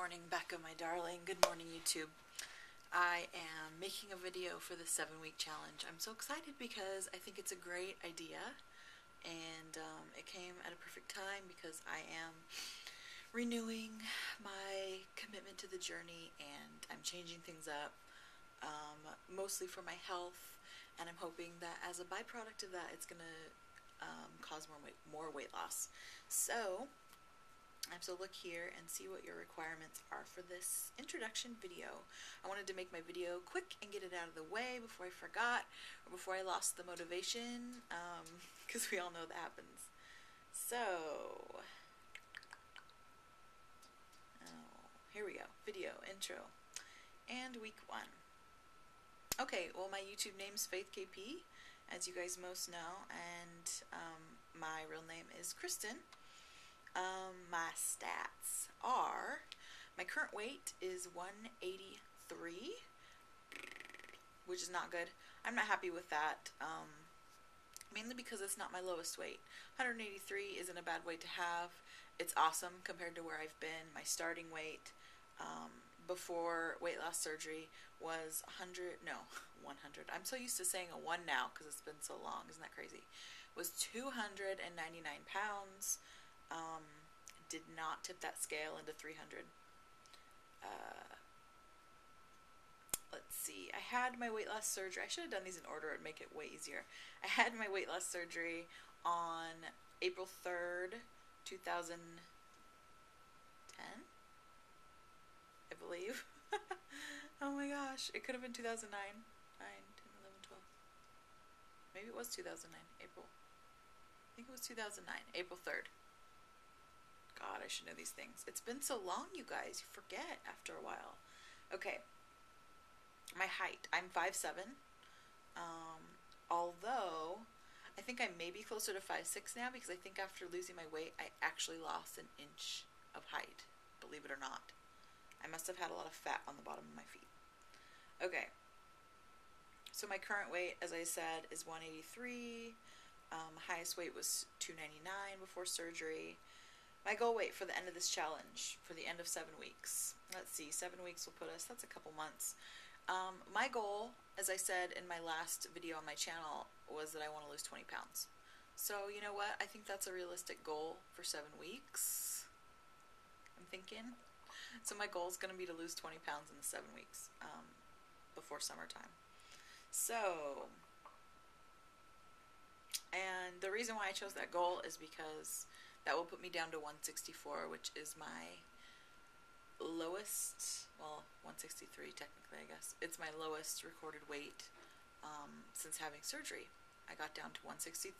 morning, Becca, my darling. Good morning, YouTube. I am making a video for the 7-week challenge. I'm so excited because I think it's a great idea, and it came at a perfect time because I am renewing my commitment to the journey, and I'm changing things up, mostly for my health, and I'm hoping that as a byproduct of that, it's going to cause more weight loss. So I have to look here and see what your requirements are for this introduction video. I wanted to make my video quick and get it out of the way before I forgot or before I lost the motivation, because we all know that happens. So, here we go. Video, intro, and week 1. Okay, well, my YouTube name's Faith KP, as you guys most know, and my real name is Kristen. My stats are, my current weight is 183, which is not good. I'm not happy with that, mainly because it's not my lowest weight. 183 isn't a bad weight to have. It's awesome compared to where I've been. My starting weight before weight loss surgery was 100. I'm so used to saying a 1 now because it's been so long. Isn't that crazy? Was 299 pounds. Did not tip that scale into 300. Let's see. I had my weight loss surgery. I should have done these in order. It'd make it way easier. I had my weight loss surgery on April 3rd, 2010, I believe. Oh my gosh. It could have been 2009. 9, 10, 11, 12. Maybe it was 2009. April. I think it was 2009. April 3rd. God, I should know these things. It's been so long, you guys. You forget after a while. Okay. My height. I'm 5'7". Although, I think I may be closer to 5'6" now because I think after losing my weight, I actually lost an inch of height. Believe it or not. I must have had a lot of fat on the bottom of my feet. Okay. So my current weight, as I said, is 183. Highest weight was 299 before surgery. My goal weight for the end of this challenge, for the end of 7 weeks. Let's see, 7 weeks will put us, that's a couple months. My goal, as I said in my last video on my channel, was that I want to lose 20 pounds. So, you know what? I think that's a realistic goal for 7 weeks. I'm thinking. So my goal is going to be to lose 20 pounds in the 7 weeks, before summertime. So, and the reason why I chose that goal is because that will put me down to 164, which is my lowest, well, 163 technically, I guess. It's my lowest recorded weight since having surgery. I got down to 163.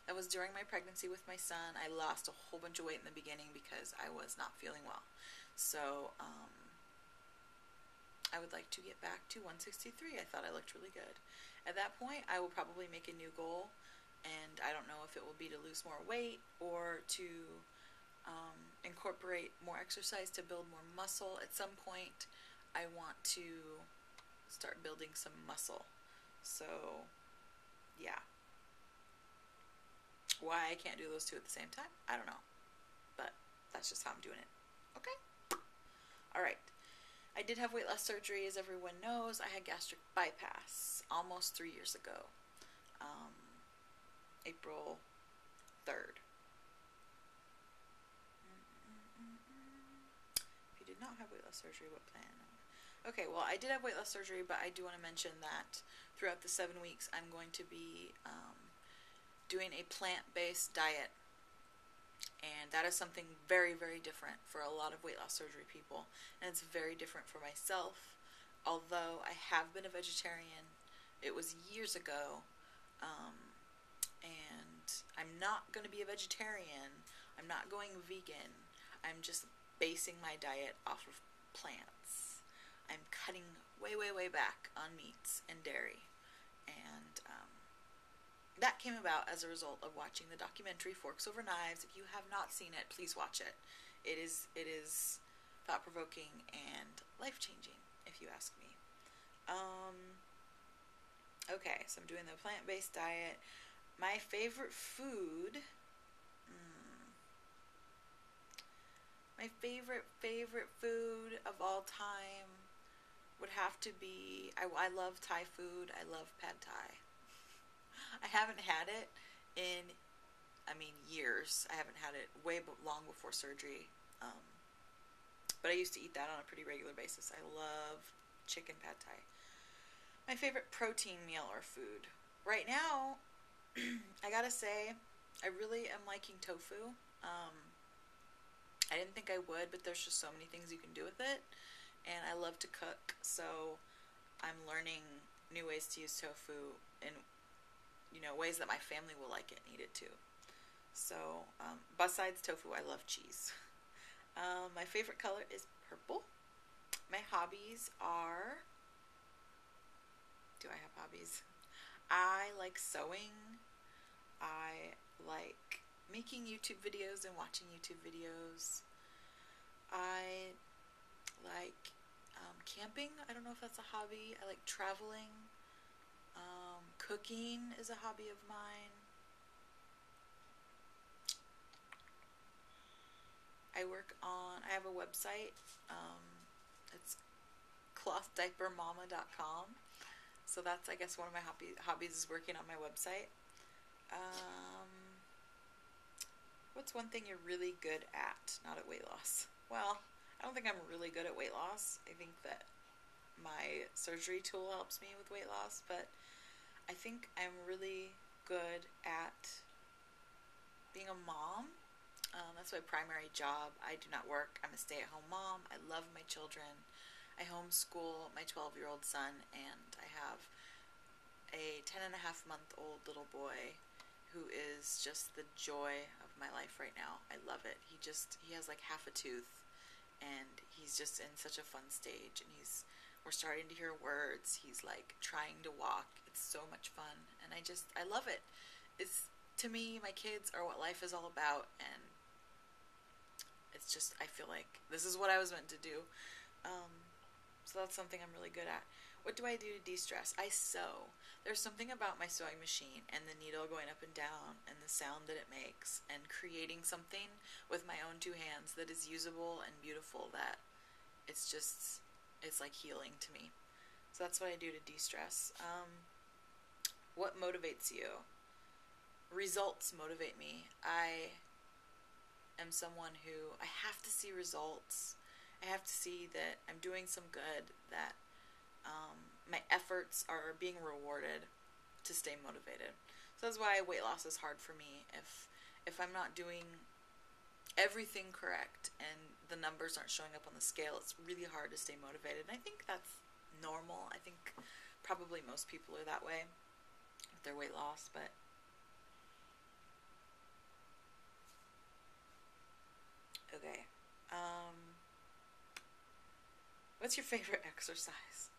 That was during my pregnancy with my son. I lost a whole bunch of weight in the beginning because I was not feeling well. So, I would like to get back to 163. I thought I looked really good. At that point, I will probably make a new goal. And I don't know if it will be to lose more weight or to incorporate more exercise to build more muscle. At some point, I want to start building some muscle. So, yeah. Why I can't do those two at the same time, I don't know. But that's just how I'm doing it. Okay? Alright. I did have weight loss surgery, as everyone knows. I had gastric bypass almost 3 years ago. April 3rd. If you did not have weight loss surgery, what plan? Okay, well, I did have weight loss surgery, but I do want to mention that throughout the 7 weeks, I'm going to be doing a plant-based diet. And that is something very, very different for a lot of weight loss surgery people. And it's very different for myself. Although I have been a vegetarian, it was years ago. And I'm not going to be a vegetarian. I'm not going vegan. I'm just basing my diet off of plants. I'm cutting way, way, way back on meats and dairy. And that came about as a result of watching the documentary Forks Over Knives. If you have not seen it, please watch it. It is thought-provoking and life-changing, if you ask me. Okay, so I'm doing the plant-based diet. My favorite food, my favorite favorite food of all time would have to be, I love Thai food. I love pad Thai. I haven't had it in, I mean, years. I haven't had it long before surgery. But I used to eat that on a pretty regular basis. I love chicken pad Thai. My favorite protein meal or food. Right now, I gotta say, I really am liking tofu. I didn't think I would, but there's just so many things you can do with it. And I love to cook, so I'm learning new ways to use tofu in, ways that my family will like it and eat it too. So, besides tofu, I love cheese. My favorite color is purple. My hobbies are... Do I have hobbies? I like sewing. I like making YouTube videos and watching YouTube videos. I like camping. I don't know if that's a hobby. I like traveling. Cooking is a hobby of mine. I have a website. It's clothdiapermama.com. So that's, I guess, one of my hobbies is working on my website. What's one thing you're really good at? Not at weight loss. Well, I don't think I'm really good at weight loss. I think that my surgery tool helps me with weight loss, but I think I'm really good at being a mom. That's my primary job. I do not work. I'm a stay-at-home mom. I love my children. I homeschool my 12-year-old son, and I have a 10-and-a-half-month-old little boy who is just the joy of my life right now. I love it. He has like half a tooth, and he's just in such a fun stage, and we're starting to hear words. He's like trying to walk. It's so much fun, and I love it. To me, my kids are what life is all about, and it's just, I feel like this is what I was meant to do. So that's something I'm really good at. What do I do to de-stress? I sew. There's something about my sewing machine and the needle going up and down and the sound that it makes and creating something with my own two hands that is usable and beautiful that it's like healing to me. So that's what I do to de-stress. What motivates you? Results motivate me. I am someone who, I have to see results. I have to see that I'm doing some good, that my efforts are being rewarded to stay motivated. So that's why weight loss is hard for me. If I'm not doing everything correct and the numbers aren't showing up on the scale, it's really hard to stay motivated. And I think that's normal. I think probably most people are that way with their weight loss, but okay. What's your favorite exercise?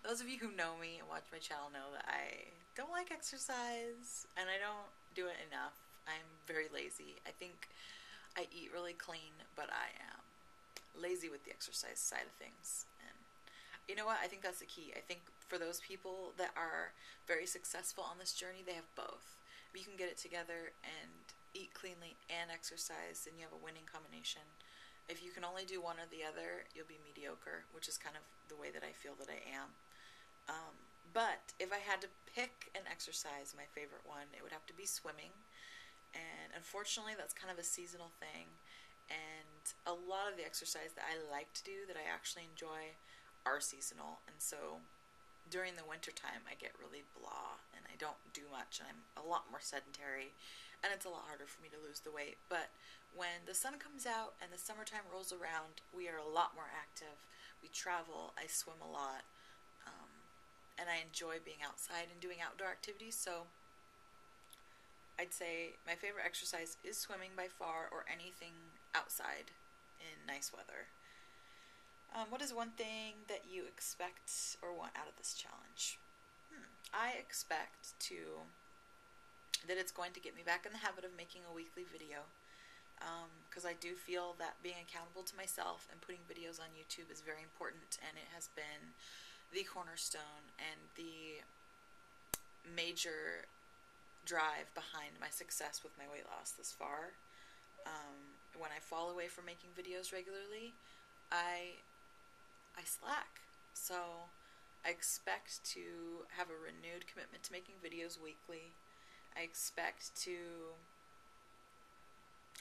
Those of you who know me and watch my channel know that I don't like exercise, and I don't do it enough. I'm very lazy. I think I eat really clean, but I am lazy with the exercise side of things. And you know what? I think that's the key. I think for those people that are very successful on this journey, they have both. If you can get it together and eat cleanly and exercise, then you have a winning combination. If you can only do one or the other, you'll be mediocre, which is kind of the way that I feel that I am. But if I had to pick an exercise, my favorite one, it would have to be swimming. And unfortunately, that's kind of a seasonal thing. And a lot of the exercise that I like to do, that I actually enjoy, are seasonal. And so during the winter time, I get really blah, and I don't do much, and I'm a lot more sedentary, and it's a lot harder for me to lose the weight. But when the sun comes out and the summertime rolls around, we are a lot more active. We travel. I swim a lot. And I enjoy being outside and doing outdoor activities. So I'd say my favorite exercise is swimming by far, or anything outside in nice weather. What is one thing that you expect or want out of this challenge? I expect that it's going to get me back in the habit of making a weekly video. Because I do feel that being accountable to myself and putting videos on YouTube is very important, and it has been the cornerstone and the major drive behind my success with my weight loss this far. When I fall away from making videos regularly, I slack. So I expect to have a renewed commitment to making videos weekly. I expect to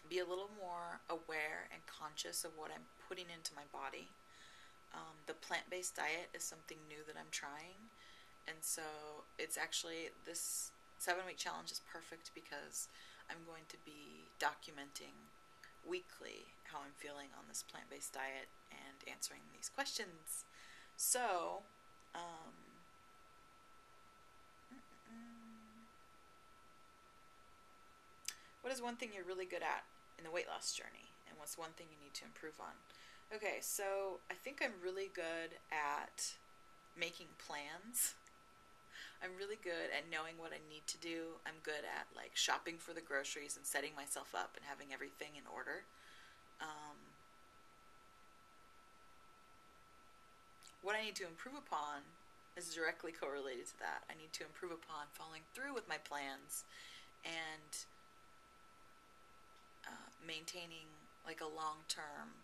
be a little more aware and conscious of what I'm putting into my body. The plant-based diet is something new that I'm trying, and so it's actually, this 7-week challenge is perfect because I'm going to be documenting weekly how I'm feeling on this plant-based diet and answering these questions. So, what is one thing you're really good at in the weight loss journey, and what's one thing you need to improve on? Okay, so I think I'm really good at making plans. I'm really good at knowing what I need to do. I'm good at like shopping for the groceries and setting myself up and having everything in order. What I need to improve upon is directly correlated to that. I need to improve upon following through with my plans and maintaining like a long-term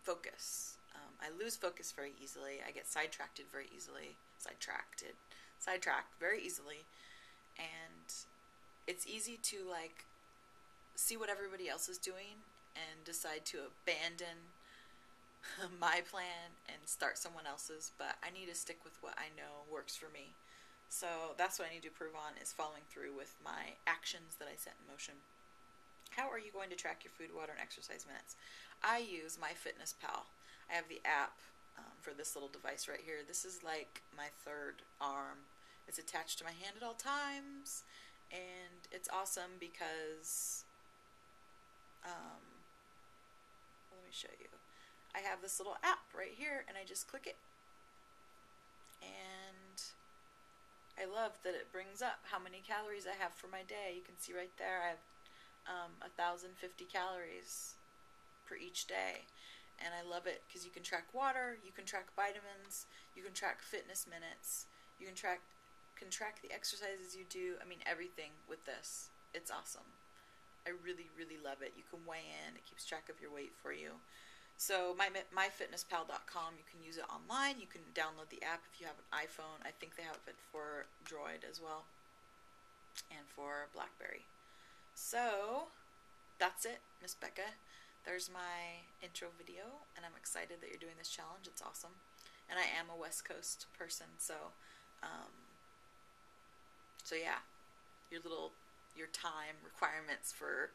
focus. I lose focus very easily. I get sidetracked very easily. Sidetracked very easily. And it's easy to like see what everybody else is doing and decide to abandon my plan and start someone else's, but I need to stick with what I know works for me. So that's what I need to improve on, is following through with my actions that I set in motion. How are you going to track your food, water, and exercise minutes? I use MyFitnessPal. I have the app for this little device right here. This is like my third arm. It's attached to my hand at all times, and it's awesome because, let me show you. I have this little app right here, and I just click it, and I love that it brings up how many calories I have for my day. You can see right there I have 1,050 calories for each day, and I love it because you can track water, you can track vitamins, you can track fitness minutes, you can track the exercises you do. I mean, everything with this. It's awesome. I really, really love it. You can weigh in. It keeps track of your weight for you. So myfitnesspal.com, you can use it online. You can download the app if you have an iPhone. I think they have it for Droid as well, and for BlackBerry. So that's it, Miss Becca. There's my intro video, and I'm excited that you're doing this challenge. It's awesome. And I am a West Coast person, so yeah, your time requirements for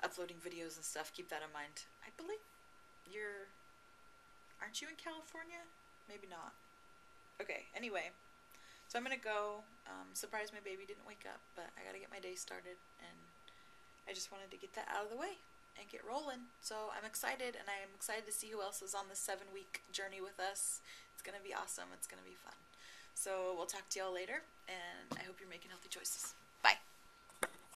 uploading videos and stuff, keep that in mind. I believe aren't you in California? Maybe not. Okay, anyway, so I'm gonna go. Surprised my baby didn't wake up, but I gotta get my day started, and I just wanted to get that out of the way and get rolling. So I'm excited, and I'm excited to see who else is on this 7-week journey with us. It's gonna be awesome. It's gonna be fun. So we'll talk to y'all later, and I hope you're making healthy choices.